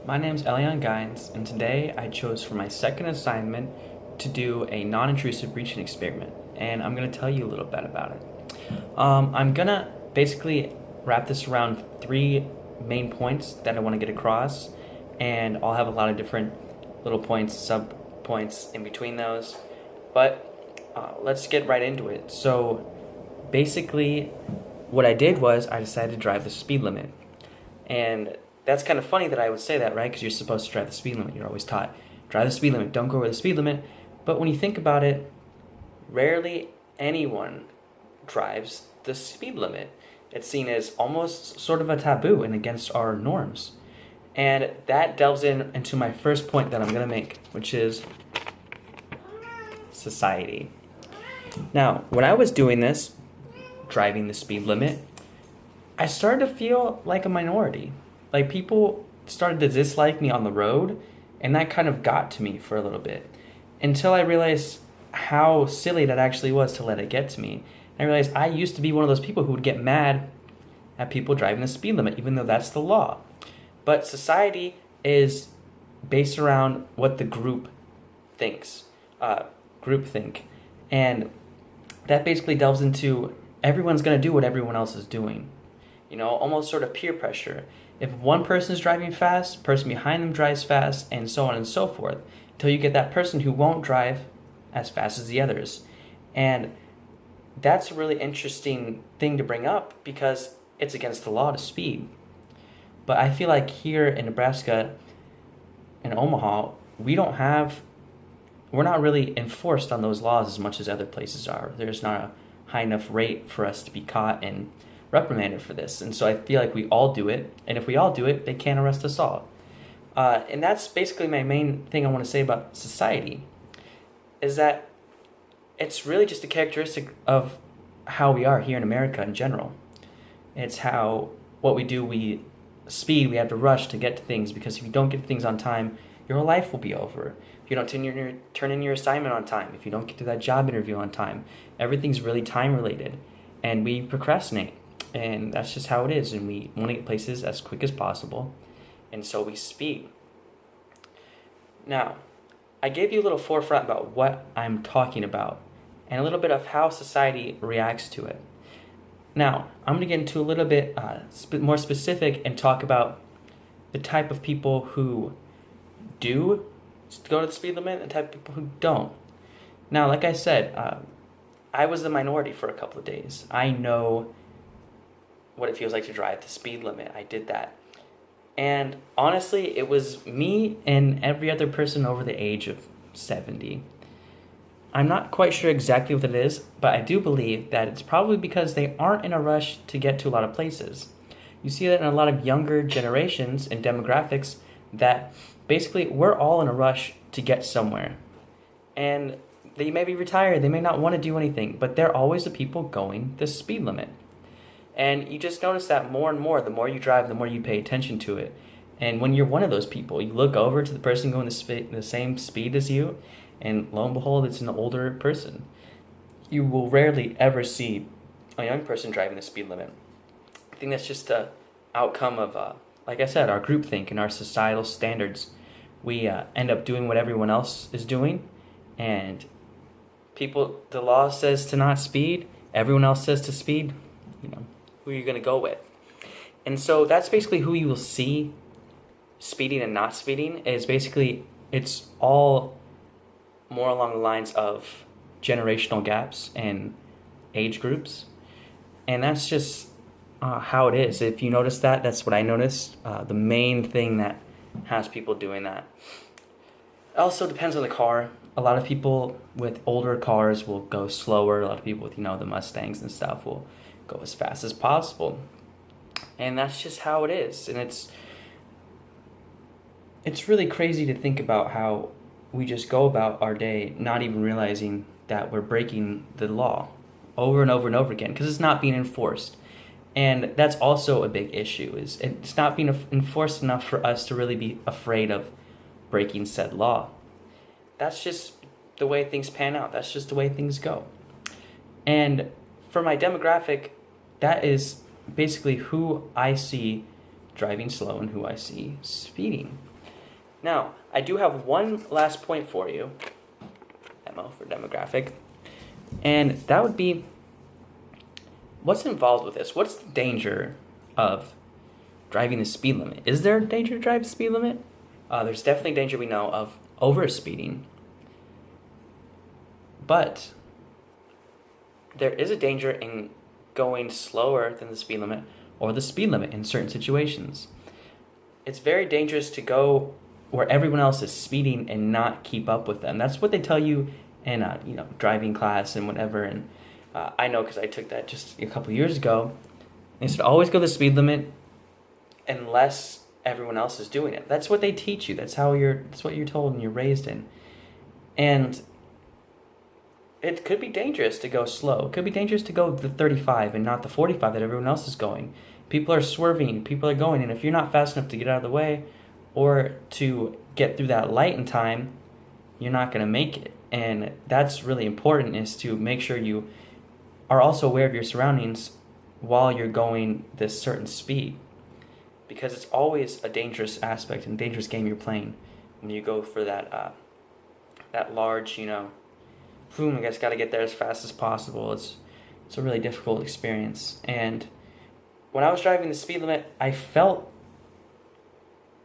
My name's Elion Gines, and today I chose for my second assignment to do a non-intrusive breaching experiment, and I'm going to tell you a little bit about it. I'm going to basically wrap this around three main points that I want to get across, and I'll have a lot of different little points, sub points in between those, but let's get right into it. So basically, what I did was I decided to drive the speed limit. And that's kind of funny that I would say that, right? Because you're supposed to drive the speed limit. You're always taught, drive the speed limit, don't go over the speed limit. But when you think about it, rarely anyone drives the speed limit. It's seen as almost sort of a taboo and against our norms. And that delves into my first point that I'm going to make, which is society. Now, when I was doing this, driving the speed limit, I started to feel like a minority. Like people started to dislike me on the road, and that kind of got to me for a little bit until I realized how silly that actually was to let it get to me. And I realized I used to be one of those people who would get mad at people driving the speed limit, even though that's the law. But society is based around what the group thinks, groupthink, and that basically delves into everyone's going to do what everyone else is doing. Almost sort of peer pressure. If one person is driving fast, person behind them drives fast, and so on and so forth, until you get that person who won't drive as fast as the others. And that's a really interesting thing to bring up because it's against the law to speed. But I feel like here in Nebraska, in Omaha, we're not really enforced on those laws as much as other places are. There's not a high enough rate for us to be caught and reprimanded for this. And so I feel like we all do it. And if we all do it, they can't arrest us all. And that's basically my main thing I want to say about society, is that it's really just a characteristic of how we are here in America in general. It's how what we do, we speed, we have to rush to get to things, because if you don't get to things on time, your life will be over. If you don't turn in your assignment on time, if you don't get to that job interview on time, everything's really time related, and we procrastinate. And that's just how it is, and we want to get places as quick as possible, and so we speed. Now, I gave you a little forefront about what I'm talking about, and a little bit of how society reacts to it. Now, I'm going to get into a little bit more specific and talk about the type of people who do go to the speed limit and the type of people who don't. Now, like I said, I was the minority for a couple of days. I know what it feels like to drive the speed limit. I did that. And honestly, it was me and every other person over the age of 70. I'm not quite sure exactly what it is, but I do believe that it's probably because they aren't in a rush to get to a lot of places. You see that in a lot of younger generations and demographics, that basically we're all in a rush to get somewhere. And they may be retired, they may not want to do anything, but they're always the people going the speed limit. And you just notice that more and more. The more you drive, the more you pay attention to it. And when you're one of those people, you look over to the person going the same speed as you, and lo and behold, it's an older person. You will rarely ever see a young person driving the speed limit. I think that's just a outcome of, like I said, our groupthink and our societal standards. We end up doing what everyone else is doing, and the law says to not speed, everyone else says to speed. Who are you going to go with? And so that's basically who you will see speeding and not speeding. It's all more along the lines of generational gaps and age groups. And that's just how it is. If you notice that, that's what I noticed. The main thing that has people doing that. It also depends on the car. A lot of people with older cars will go slower. A lot of people with, the Mustangs and stuff will go as fast as possible. And that's just how it is. And it's really crazy to think about how we just go about our day not even realizing that we're breaking the law over and over and over again because it's not being enforced. And that's also a big issue, is it's not being enforced enough for us to really be afraid of breaking said law. That's just the way things pan out. That's just the way things go. And for my demographic, that is basically who I see driving slow and who I see speeding. Now, I do have one last point for you, demo for demographic, and that would be what's involved with this? What's the danger of driving the speed limit? Is there a danger to drive the speed limit? There's definitely danger we know of over speeding, but there is a danger in going slower than the speed limit or the speed limit in certain situations. It's very dangerous to go where everyone else is speeding and not keep up with them. That's what they tell you in driving class and whatever. And I know because I took that just a couple years ago. They said always go the speed limit unless everyone else is doing it. That's what they teach you. That's what you're told and you're raised in. And it could be dangerous to go slow. It could be dangerous to go the 35 and not the 45 that everyone else is going. People are swerving, people are going, and if you're not fast enough to get out of the way or to get through that light in time, you're not going to make it. And that's really important, is to make sure you are also aware of your surroundings while you're going this certain speed, because it's always a dangerous aspect and dangerous game you're playing when you go for that large, boom, I guess got to get there as fast as possible. It's a really difficult experience. And when I was driving the speed limit, I felt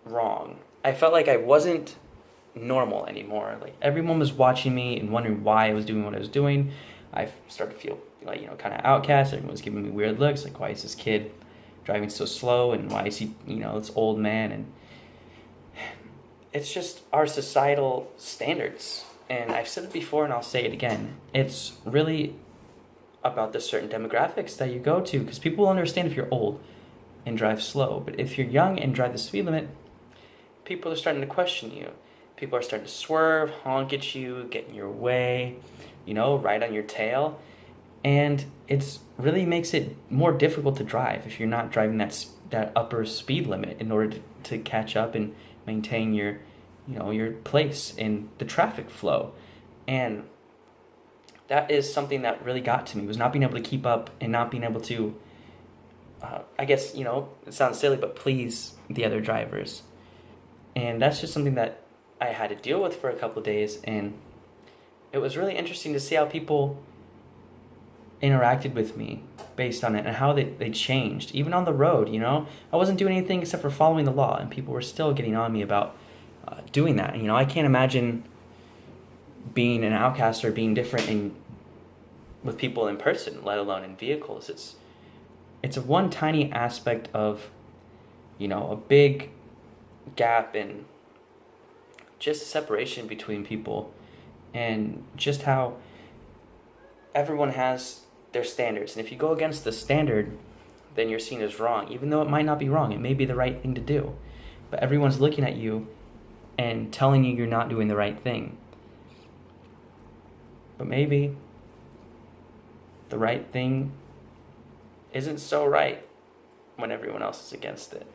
wrong. I felt like I wasn't normal anymore. Like everyone was watching me and wondering why I was doing what I was doing. I started to feel like, kind of outcast. Everyone was giving me weird looks, like, why is this kid driving so slow, and why is he, this old man? And it's just our societal standards. And I've said it before and I'll say it again. It's really about the certain demographics that you go to, because people will understand if you're old and drive slow. But if you're young and drive the speed limit, people are starting to question you. People are starting to swerve, honk at you, get in your way, ride on your tail. And it's really makes it more difficult to drive if you're not driving that upper speed limit in order to catch up and maintain your place in the traffic flow. And that is something that really got to me, was not being able to keep up and not being able to, I guess, it sounds silly, but please the other drivers. And that's just something that I had to deal with for a couple of days. And it was really interesting to see how people interacted with me based on it and how they changed, even on the road. I wasn't doing anything except for following the law, and people were still getting on me about doing that. I can't imagine being an outcast or being different with people in person, let alone in vehicles. It's a one tiny aspect of a big gap in just separation between people, and just how everyone has their standards. And if you go against the standard, then you're seen as wrong, even though it might not be wrong. It may be the right thing to do, but everyone's looking at you and telling you you're not doing the right thing. But maybe the right thing isn't so right when everyone else is against it.